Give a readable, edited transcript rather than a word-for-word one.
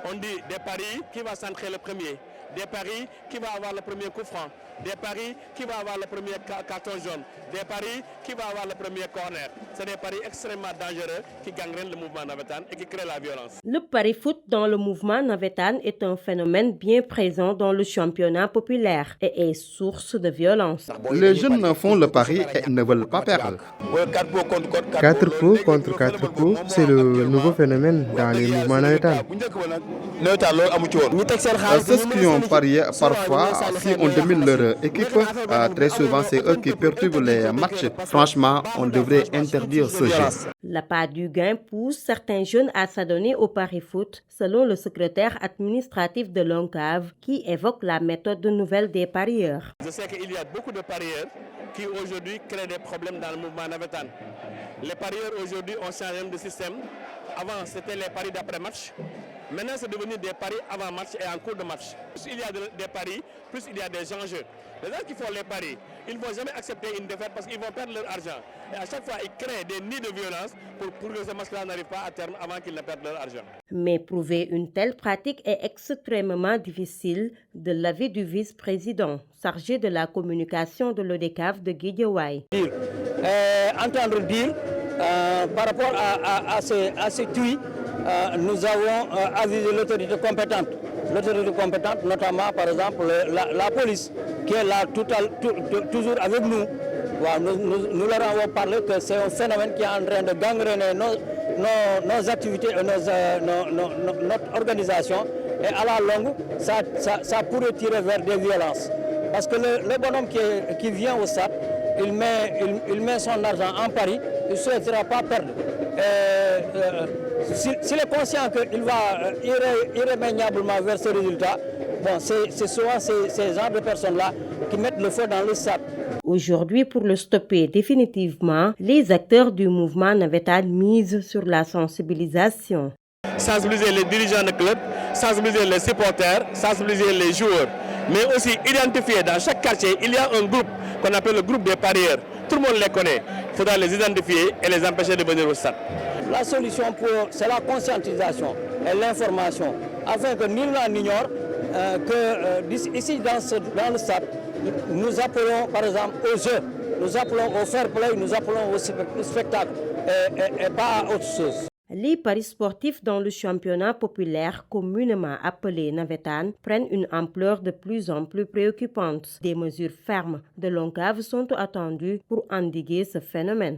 On dit des paris qui va centrer le premier, des paris qui va avoir le premier coup franc, des paris qui va avoir le premier carton jaune, des paris qui va avoir le premier corner. C'est des paris extrêmement dangereux qui gangrènent le mouvement navétane et qui créent la violence. Le pari-foot dans le mouvement navétane est un phénomène bien présent dans le championnat populaire et est source de violence. Les jeunes font le pari et ne veulent pas perdre. 4 pots contre 4 pots, c'est le nouveau phénomène dans les mouvements navétanes. Ceux qui ont parié, parfois, si on domine leur équipe, très souvent c'est eux qui perturbent les matchs. Franchement, on devrait interdire ce jeu. L'appât du gain pousse certains jeunes à s'adonner au pari-foot, selon le secrétaire administratif de l'ONCAV, qui évoque la méthode nouvelle des parieurs. Je sais qu'il y a beaucoup de parieurs qui aujourd'hui créent des problèmes dans le mouvement navétane. Les parieurs aujourd'hui ont changé de système. Avant, c'était les paris d'après-match. Maintenant, c'est devenu des paris avant match et en cours de match. Plus il y a des paris, plus il y a des enjeux. Les gens qui font les paris, ils ne vont jamais accepter une défaite parce qu'ils vont perdre leur argent. Et à chaque fois, ils créent des nids de violence pour que ces matchs-là n'arrivent pas à terme avant qu'ils ne perdent leur argent. Mais prouver une telle pratique est extrêmement difficile, de l'avis du vice-président chargé de la communication de l'ODCAV de Guédiawaye. Entendre dire par rapport à ces tuits, nous avons avisé l'autorité compétente. L'autorité compétente, notamment par exemple la police, qui est là toujours avec nous. Nous leur avons parlé que c'est un phénomène qui est en train de gangréner nos activités et notre organisation. Et à la longue, ça pourrait tirer vers des violences. Parce que le bonhomme qui vient au stade, il met son argent en pari, il ne souhaitera pas perdre. S'il est conscient qu'il va irrémédiablement vers ce résultat, bon, c'est souvent ces genres de personnes-là qui mettent le feu dans le stade. Aujourd'hui, pour le stopper définitivement, les acteurs du mouvement navétane misent sur la sensibilisation. Sensibiliser les dirigeants de club, sensibiliser les supporters, sensibiliser les joueurs, mais aussi identifier dans chaque quartier, il y a un groupe qu'on appelle le groupe des parieurs. Tout le monde les connaît. Il faudra les identifier et les empêcher de venir au stade. La solution, c'est la conscientisation et l'information, afin que nul n'ignore que ici, dans le stade, nous appelons par exemple au jeu, nous appelons au fair play, nous appelons au spectacle et pas à autre chose. Les paris sportifs dans le championnat populaire, communément appelé navétane, prennent une ampleur de plus en plus préoccupante. Des mesures fermes de l'ONCAV sont attendues pour endiguer ce phénomène.